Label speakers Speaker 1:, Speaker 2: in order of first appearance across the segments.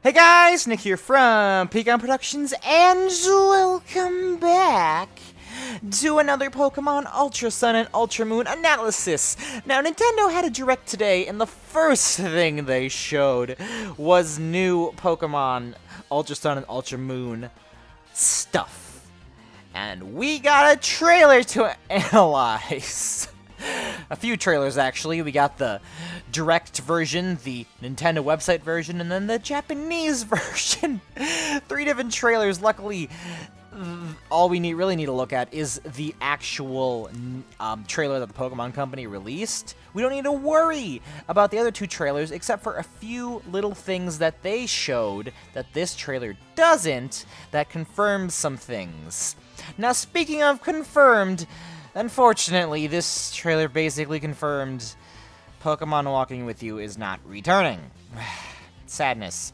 Speaker 1: Hey guys, Nick here from Pecan Productions, and welcome back to another Pokemon Ultra Sun and Ultra Moon analysis. Now, Nintendo had a Direct today, and the first thing they showed was new Pokemon Ultra Sun and Ultra Moon stuff. And we got a trailer to analyze. A few trailers, actually. We got the Direct version, the Nintendo website version, and then the Japanese version. 3 different trailers. Luckily, all we really need to look at is the actual trailer that the Pokemon Company released. We don't need to worry about the other 2 trailers, except for a few little things that they showed that this trailer doesn't, that confirms some things. Now, speaking of confirmed, unfortunately, this trailer basically confirmed Pokemon Walking With You is not returning. Sadness.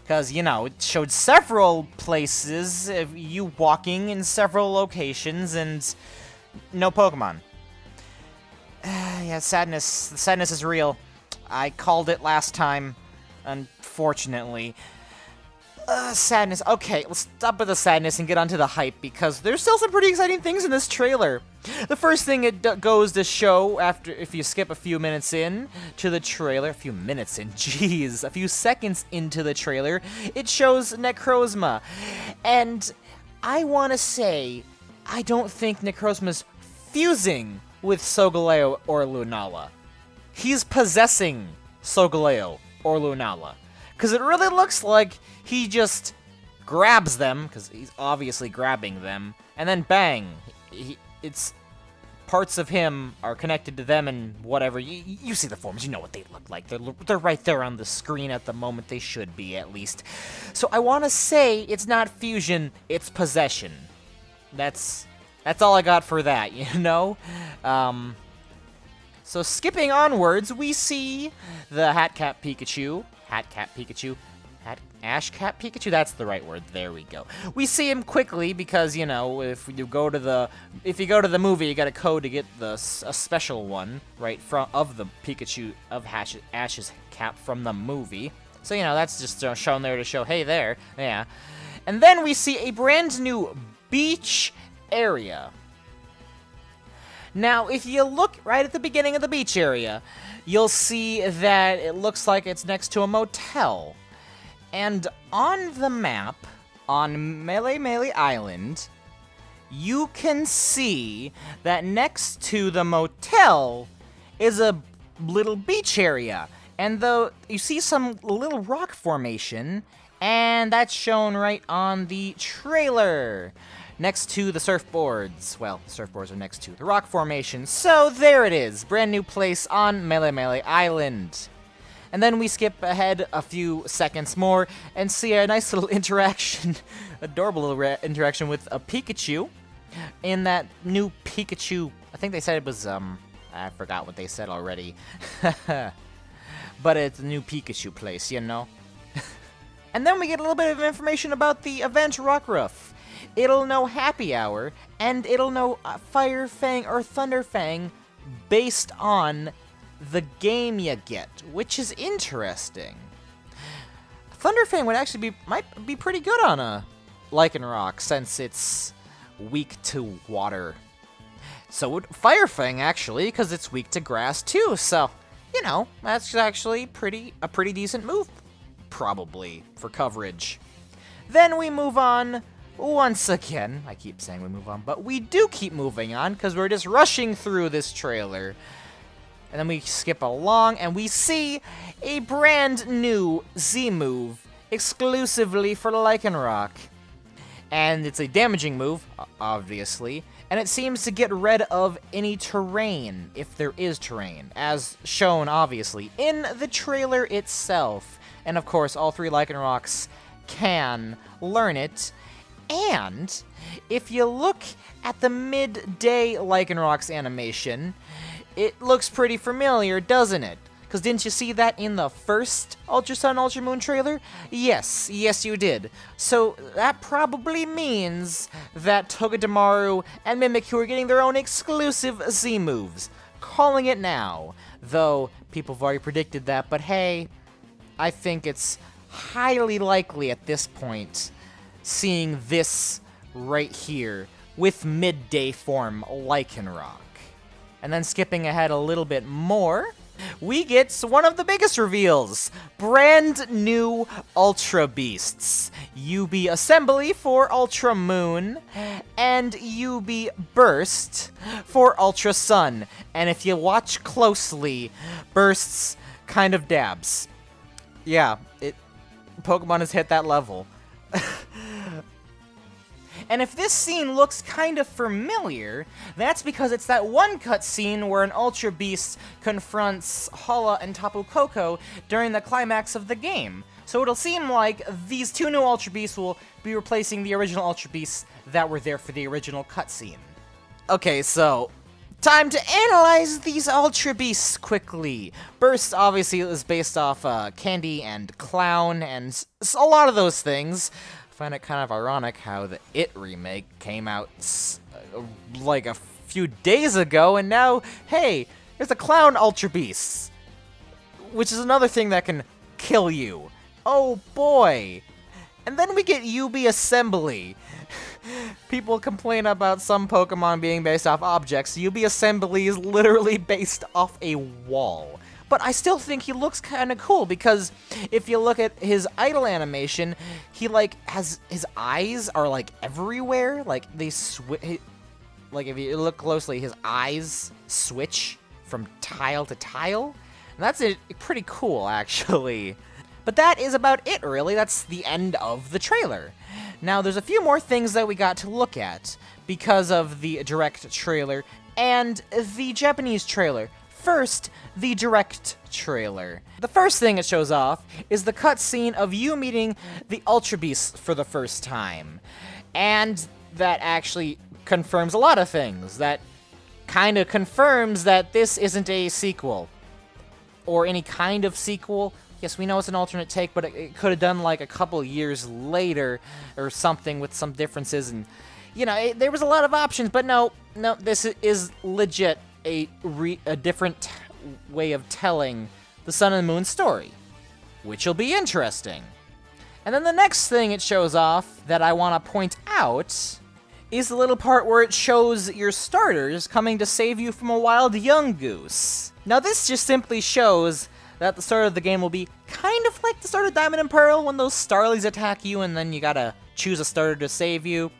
Speaker 1: Because, you know, it showed several places of you walking in several locations and no Pokemon. Yeah, sadness. The sadness is real. I called it last time, unfortunately. Sadness. Okay, let's stop with the sadness and get onto the hype, because there's still some pretty exciting things in this trailer. The first thing it goes to show, after, if you skip a few minutes in to the trailer, a few seconds into the trailer, it shows Necrozma. And I want to say, I don't think Necrozma's fusing with Solgaleo or Lunala. He's possessing Solgaleo or Lunala. Because it really looks like he just grabs them, because he's obviously grabbing them, and then bang, it's parts of him are connected to them and whatever. You see the forms, you know what they look like. They're right there on the screen at the moment. They should be, at least. So I want to say it's not fusion, it's possession. That's all I got for that, you know? So skipping onwards, we see the Ashcat Pikachu, that's the right word, there we go. We see him quickly because, you know, if you go to the movie, you got a code to get a special one, right, of the Pikachu, of Ash's cap from the movie. So, you know, that's just shown there to show, hey there, yeah. And then we see a brand new beach area. Now, if you look right at the beginning of the beach area, you'll see that it looks like it's next to a motel. And on the map, on Melemele Island, you can see that next to the motel is a little beach area. And you see some little rock formation, and that's shown right on the trailer. Next to the surfboards. Well, the surfboards are next to the rock formation. So there it is. Brand new place on Melemele Island. And then we skip ahead a few seconds more and see a nice little interaction, adorable little interaction with a Pikachu in that new Pikachu. I think they said it was, I forgot what they said already. But it's a new Pikachu place, you know? And then we get a little bit of information about the event Rockruff. It'll know Happy Hour, and it'll know Fire Fang or Thunder Fang based on the game you get, which is interesting. Thunder Fang might be pretty good on a Lycanroc, since it's weak to water. So would Fire Fang, actually, because it's weak to grass too. So, you know, that's actually a pretty decent move, probably, for coverage. Then we move on. Once again, I keep saying we move on, but we do keep moving on because we're just rushing through this trailer. And then we skip along and we see a brand new Z move exclusively for Lycanroc. And it's a damaging move, obviously, and it seems to get rid of any terrain, if there is terrain, as shown, obviously, in the trailer itself. And of course, all 3 Lycanrocs can learn it. And if you look at the midday Lycanroc's animation, it looks pretty familiar, doesn't it? Because didn't you see that in the first Ultra Sun, Ultra Moon trailer? Yes, you did. So that probably means that Togedemaru and Mimikyu are getting their own exclusive Z moves. Calling it now. Though, people have already predicted that, but hey, I think it's highly likely at this point seeing this right here with midday form Lycanroc. And then skipping ahead a little bit more, we get one of the biggest reveals. Brand new Ultra Beasts. UB Assembly for Ultra Moon, and UB Burst for Ultra Sun. And if you watch closely, Burst's kind of dabs. Yeah, Pokemon has hit that level. And if this scene looks kind of familiar, that's because it's that one cutscene where an Ultra Beast confronts Hala and Tapu Koko during the climax of the game. So it'll seem like these two new Ultra Beasts will be replacing the original Ultra Beasts that were there for the original cutscene. Okay, so time to analyze these Ultra Beasts quickly. Burst obviously is based off Candy and Clown and a lot of those things. I find it kind of ironic how the It remake came out like a few days ago, and now, hey, there's a Clown Ultra Beast, which is another thing that can kill you. Oh boy. And then we get UB Assembly. People complain about some Pokemon being based off objects. UB Assembly is literally based off a wall. But I still think he looks kind of cool, because if you look at his idle animation, he has his eyes are everywhere. They switch. If you look closely, his eyes switch from tile to tile. And that's pretty cool, actually. But that is about it, really. That's the end of the trailer. Now, there's a few more things that we got to look at because of the direct trailer and the Japanese trailer. First, the direct trailer. The first thing it shows off is the cutscene of you meeting the Ultra Beasts for the first time. And that actually confirms a lot of things. That kind of confirms that this isn't a sequel. Or any kind of sequel. Yes, we know it's an alternate take, but it could have done a couple years later or something with some differences. And, there was a lot of options, but no, this is legit a different way of telling the Sun and Moon story, which will be interesting. And then the next thing it shows off that I want to point out is the little part where it shows your starters coming to save you from a wild Yungoos. Now this just simply shows that the start of the game will be kind of like the start of Diamond and Pearl, when those Starlies attack you and then you gotta choose a starter to save you.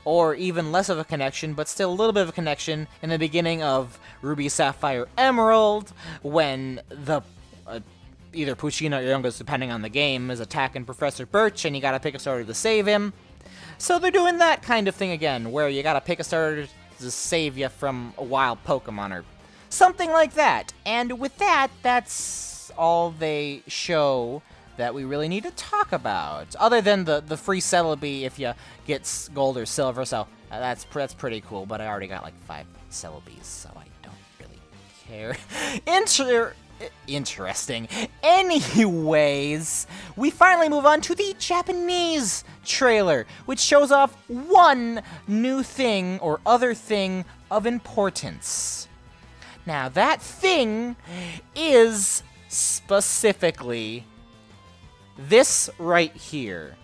Speaker 1: Or even less of a connection, but still a little bit of a connection in the beginning of Ruby, Sapphire, Emerald, when the either Poochyena or Yungoos, depending on the game, is attacking Professor Birch and you gotta pick a starter to save him. So they're doing that kind of thing again, where you gotta pick a starter to save you from a wild Pokemon or something like that. And with that, that's all they show that we really need to talk about, other than the free Celebi if you get gold or silver. So that's pretty cool, but I already got 5 Celebis, so I don't really care. Interesting. Anyways, we finally move on to the Japanese trailer, which shows off one new thing or other thing of importance. Now that thing is specifically this right here.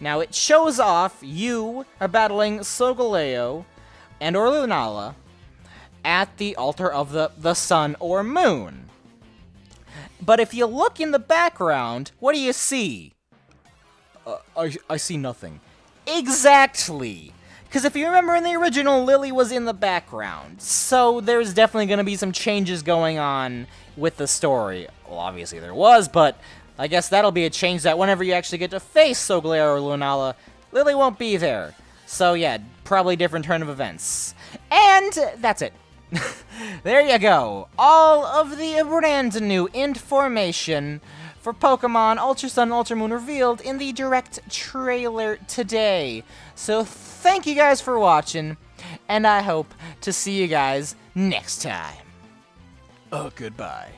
Speaker 1: Now it shows off you are battling Solgaleo and Lunala at the altar of the sun or moon. But if you look in the background, what do you see? I see nothing. Exactly. Because if you remember in the original, Lily was in the background. So there's definitely going to be some changes going on with the story. Well, obviously there was, but I guess that'll be a change, that whenever you actually get to face Solgaleo or Lunala, Lily won't be there. So yeah, probably different turn of events. And that's it. There you go. All of the brand new information for Pokemon Ultra Sun, Ultra Moon revealed in the direct trailer today. So thank you guys for watching, and I hope to see you guys next time. Goodbye.